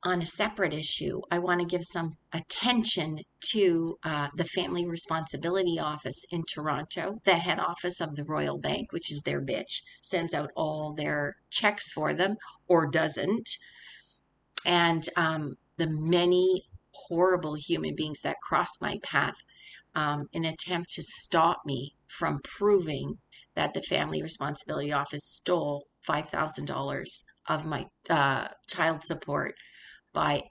on a separate issue, I want to give some attention to the Family Responsibility Office in Toronto, the head office of the Royal Bank, which is their bitch, sends out all their checks for them or doesn't. And the many horrible human beings that cross my path in an attempt to stop me from proving that the Family Responsibility Office stole $5,000 of my child support by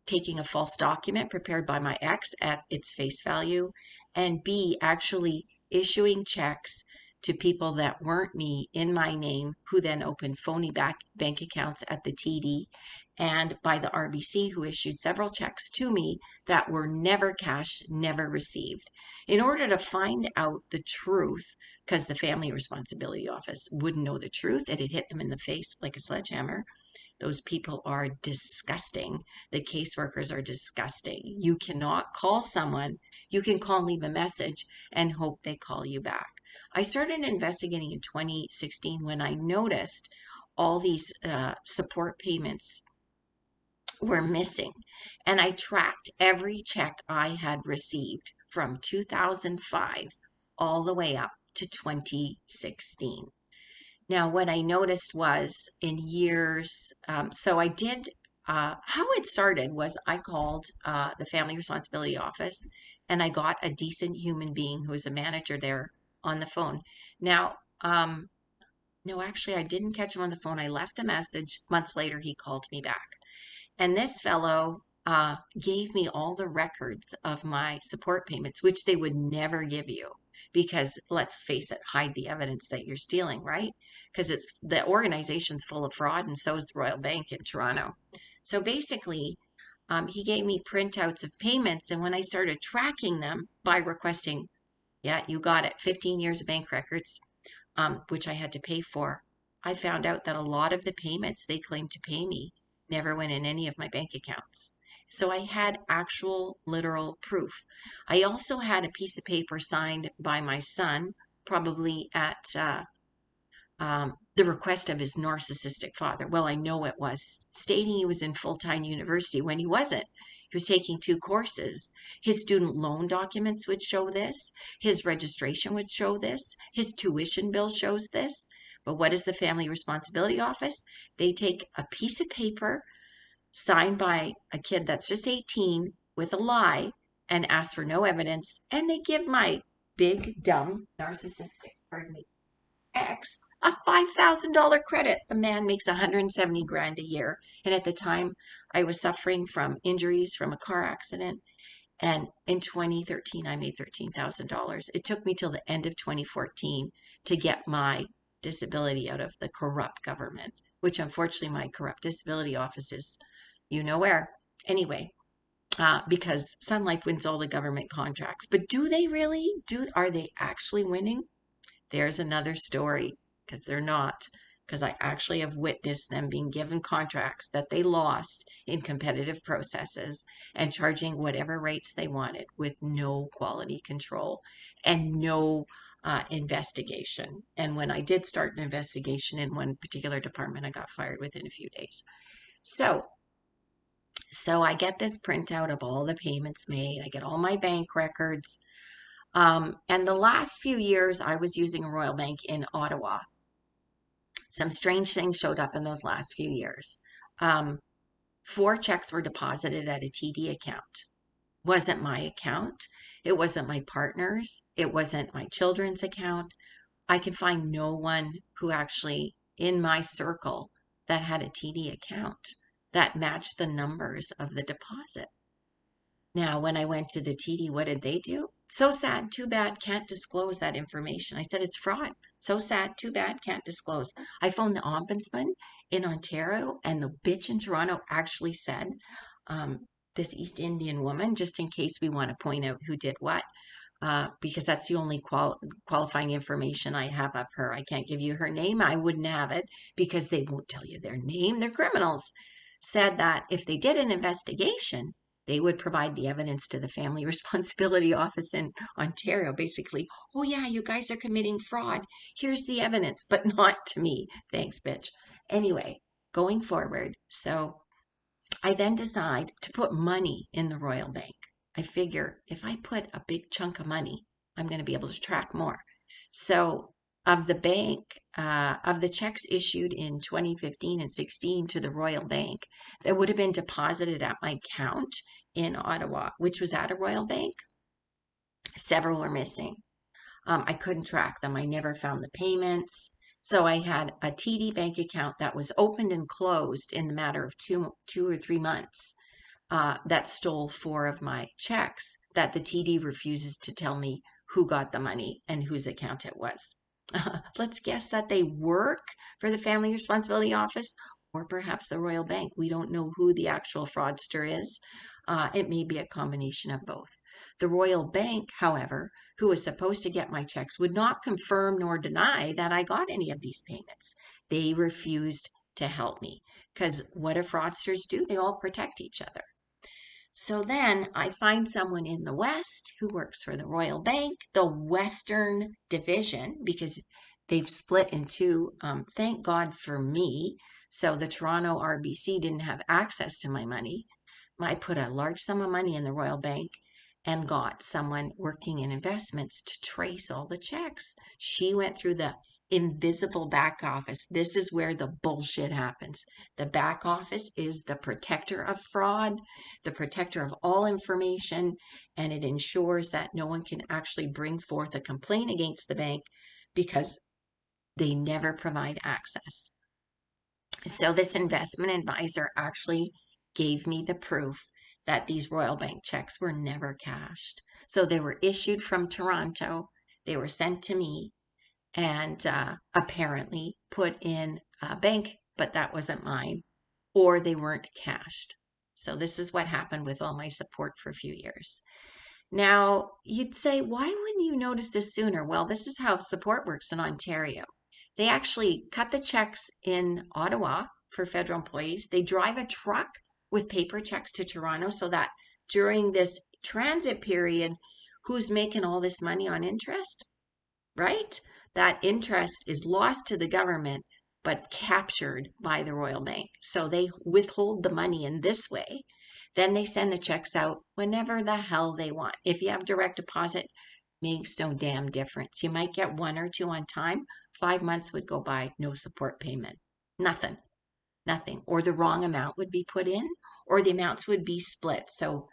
taking a false document prepared by my ex at its face value, and B, actually issuing checks to people that weren't me in my name, who then opened phony bank accounts at the TD, and by the RBC, who issued several checks to me that were never cashed, never received. In order to find out the truth, because the Family Responsibility Office wouldn't know the truth, it had hit them in the face like a sledgehammer. Those people are disgusting. The caseworkers are disgusting. You cannot call someone. You can call and leave a message and hope they call you back. I started investigating in 2016 when I noticed all these support payments were missing. And I tracked every check I had received from 2005 all the way up to 2016. Now, what I noticed was in years, so I did, how it started was I called the Family Responsibility Office, and I got a decent human being who was a manager there on the phone. Now, no, actually, I didn't catch him on the phone. I left a message. Months later, he called me back. And this fellow gave me all the records of my support payments, which they would never give you. Because let's face it, hide the evidence that you're stealing, right? Because it's the organization's full of fraud, and so is the Royal Bank in Toronto. So basically, he gave me printouts of payments, and when I started tracking them by requesting, yeah, you got it, 15 years of bank records, which I had to pay for, I found out that a lot of the payments they claimed to pay me never went in any of my bank accounts. So I had actual literal proof. I also had a piece of paper signed by my son, probably at the request of his narcissistic father. Well, I know it was, stating he was in full-time university when he wasn't. He was taking 2 courses. His student loan documents would show this. His registration would show this. His tuition bill shows this. But what is the Family Responsibility Office? They take a piece of paper signed by a kid that's just 18 with a lie and ask for no evidence, and they give my big, dumb, narcissistic, ex a $5,000 credit. The man makes 170 grand a year. And at the time, I was suffering from injuries from a car accident. And in 2013, I made $13,000. It took me till the end of 2014 to get my disability out of the corrupt government, which unfortunately my corrupt disability office is, you know where. Anyway, because Sun Life wins all the government contracts. But do they really? Are they actually winning? There's another story, because they're not. Because I actually have witnessed them being given contracts that they lost in competitive processes and charging whatever rates they wanted with no quality control and no investigation. And when I did start an investigation in one particular department, I got fired within a few days. So I get this printout of all the payments made. I get all my bank records. And the last few years, I was using a Royal Bank in Ottawa. Some strange things showed up in those last few years. 4 checks were deposited at a TD account. Wasn't my account. It wasn't my partner's. It wasn't my children's account. I can find no one who actually, in my circle, that had a TD account that matched the numbers of the deposit. Now, when I went to the TD, what did they do? So sad, too bad, can't disclose that information. I said, it's fraud. So sad, too bad, can't disclose. I phoned the ombudsman in Ontario, and the bitch in Toronto actually said, this East Indian woman, just in case we want to point out who did what, because that's the only qualifying information I have of her. I can't give you her name. I wouldn't have it because they won't tell you their name. They're criminals. Said that if they did an investigation, they would provide the evidence to the Family Responsibility Office in Ontario. Basically, oh yeah, you guys are committing fraud. Here's the evidence, but not to me. Thanks, bitch. Anyway, going forward. So I then decide to put money in the Royal Bank. I figure if I put a big chunk of money, I'm going to be able to track more. So of the bank, of the checks issued in 2015 and 16 to the Royal Bank that would have been deposited at my account in Ottawa, which was at a Royal Bank, several were missing. I couldn't track them. I never found the payments. So I had a TD bank account that was opened and closed in the matter of two or 3 months, that stole 4 of my checks that the TD refuses to tell me who got the money and whose account it was. Let's guess that they work for the Family Responsibility Office or perhaps the Royal Bank. We don't know who the actual fraudster is. It may be a combination of both. The Royal Bank, however, who was supposed to get my checks, would not confirm nor deny that I got any of these payments. They refused to help me because what do fraudsters do? They all protect each other. So then I find someone in the West who works for the Royal Bank, the Western Division, because they've split in two. Thank God for me. So the Toronto RBC didn't have access to my money. I put a large sum of money in the Royal Bank and got someone working in investments to trace all the checks. She went through the invisible back office. This is where the bullshit happens. The back office is the protector of fraud, the protector of all information, and it ensures that no one can actually bring forth a complaint against the bank because they never provide access. So this investment advisor actually gave me the proof that these Royal Bank checks were never cashed. So they were issued from Toronto, they were sent to me, and apparently put in a bank, but that wasn't mine, or they weren't cashed. So this is what happened with all my support for a few years. Now, you'd say, why wouldn't you notice this sooner? Well, this is how support works in Ontario. They actually cut the checks in Ottawa for federal employees. They drive a truck with paper checks to Toronto so that during this transit period, who's making all this money on interest, right? That interest is lost to the government, but captured by the Royal Bank. So they withhold the money in this way. Then they send the checks out whenever the hell they want. If you have direct deposit, makes no damn difference. You might get 1 or 2 on time. 5 months would go by, no support payment. Nothing. Or the wrong amount would be put in, or the amounts would be split. So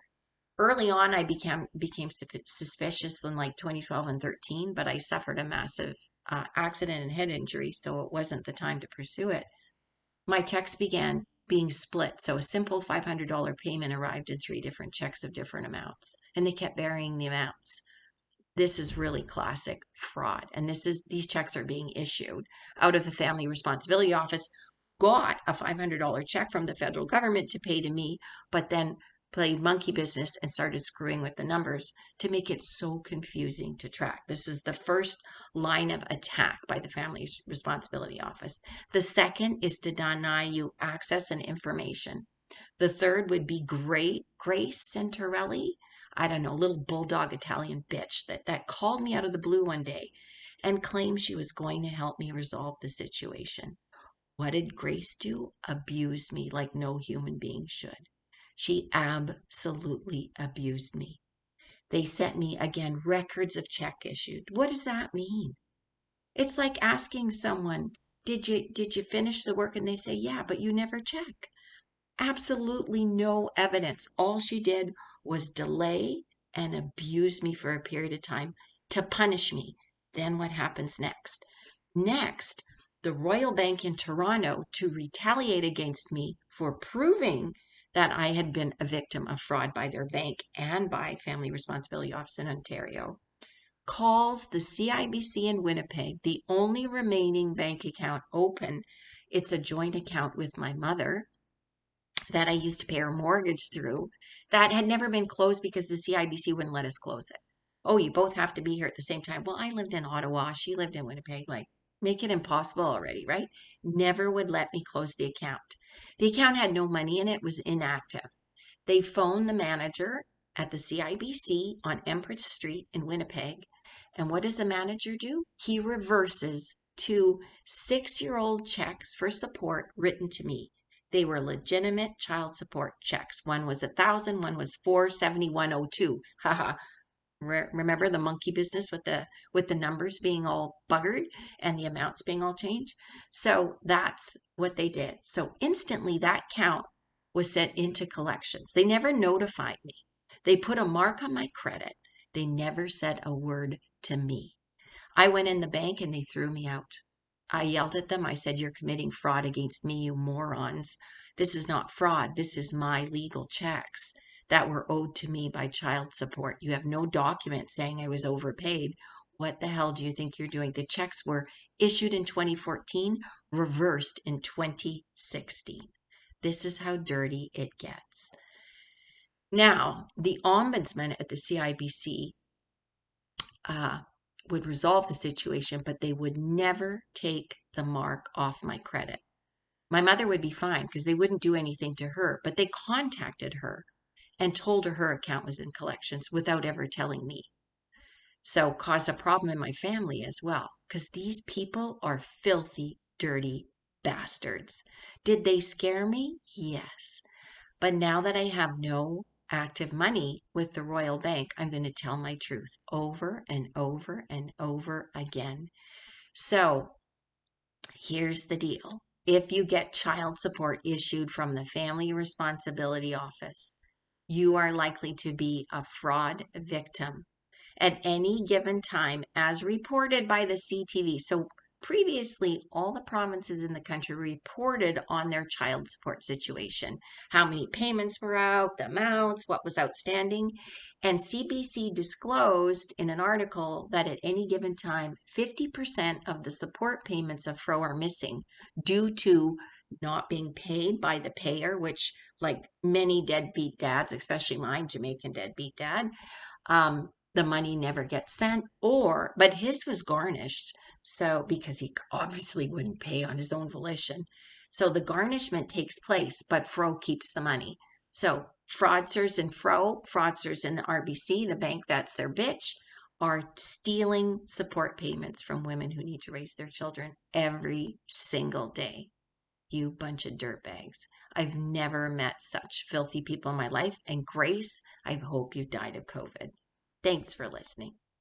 early on, I became suspicious in like 2012 and 13, but I suffered a massive accident and head injury, so it wasn't the time to pursue it. My checks began being split, so a simple $500 payment arrived in 3 different checks of different amounts, and they kept varying the amounts. This is really classic fraud, and these checks are being issued out of the Family Responsibility Office. Got a $500 check from the federal government to pay to me, but then played monkey business and started screwing with the numbers to make it so confusing to track. This is the first line of attack by the Family Responsibility Office. The second is to deny you access and information. The third would be Grace Centarelli. I don't know, little bulldog Italian bitch that called me out of the blue one day and claimed she was going to help me resolve the situation. What did Grace do? Abuse me like no human being should. She absolutely abused me. They sent me, again, records of check issued. What does that mean? It's like asking someone, did you finish the work? And they say, yeah, but you never check. Absolutely no evidence. All she did was delay and abuse me for a period of time to punish me. Then what happens next? Next, the Royal Bank in Toronto, to retaliate against me for proving that I had been a victim of fraud by their bank and by Family Responsibility Office in Ontario, calls the CIBC in Winnipeg, the only remaining bank account open. It's a joint account with my mother that I used to pay her mortgage through that had never been closed because the CIBC wouldn't let us close it. Oh, you both have to be here at the same time. Well, I lived in Ottawa. She lived in Winnipeg. Like, make it impossible already, right? Never would let me close the account. The account had no money in it, was inactive. They phoned the manager at the CIBC on Empress Street in Winnipeg. And what does the manager do? He reverses 2 6-year-old checks for support written to me. They were legitimate child support checks. One was 1,000, one was 471.02. Haha. Remember the monkey business with the numbers being all buggered and the amounts being all changed? So that's what they did. So instantly that count was sent into collections. They never notified me. They put a mark on my credit. They never said a word to me. I went in the bank and they threw me out. I yelled at them. I said, "You're committing fraud against me, you morons. This is not fraud. This is my legal checks that were owed to me by child support. You have no document saying I was overpaid. What the hell do you think you're doing?" The checks were issued in 2014, reversed in 2016. This is how dirty it gets. Now, the ombudsman at the CIBC would resolve the situation, but they would never take the mark off my credit. My mother would be fine because they wouldn't do anything to her, but they contacted her and told her her account was in collections without ever telling me. So caused a problem in my family as well, because these people are filthy, dirty bastards. Did they scare me? Yes. But now that I have no active money with the Royal Bank, I'm going to tell my truth over and over and over again. So here's the deal. If you get child support issued from the Family Responsibility Office, you are likely to be a fraud victim at any given time, as reported by the CTV. So previously, all the provinces in the country reported on their child support situation, how many payments were out, the amounts, what was outstanding. And CBC disclosed in an article that at any given time, 50% of the support payments of FRO are missing due to not being paid by the payer, which, like many deadbeat dads, especially mine, Jamaican deadbeat dad, the money never gets sent, but his was garnished. So, because he obviously wouldn't pay on his own volition. So the garnishment takes place, but FRO keeps the money. So fraudsters in FRO, fraudsters in the RBC, the bank that's their bitch, are stealing support payments from women who need to raise their children every single day. You bunch of dirtbags. I've never met such filthy people in my life. And Grace, I hope you died of COVID. Thanks for listening.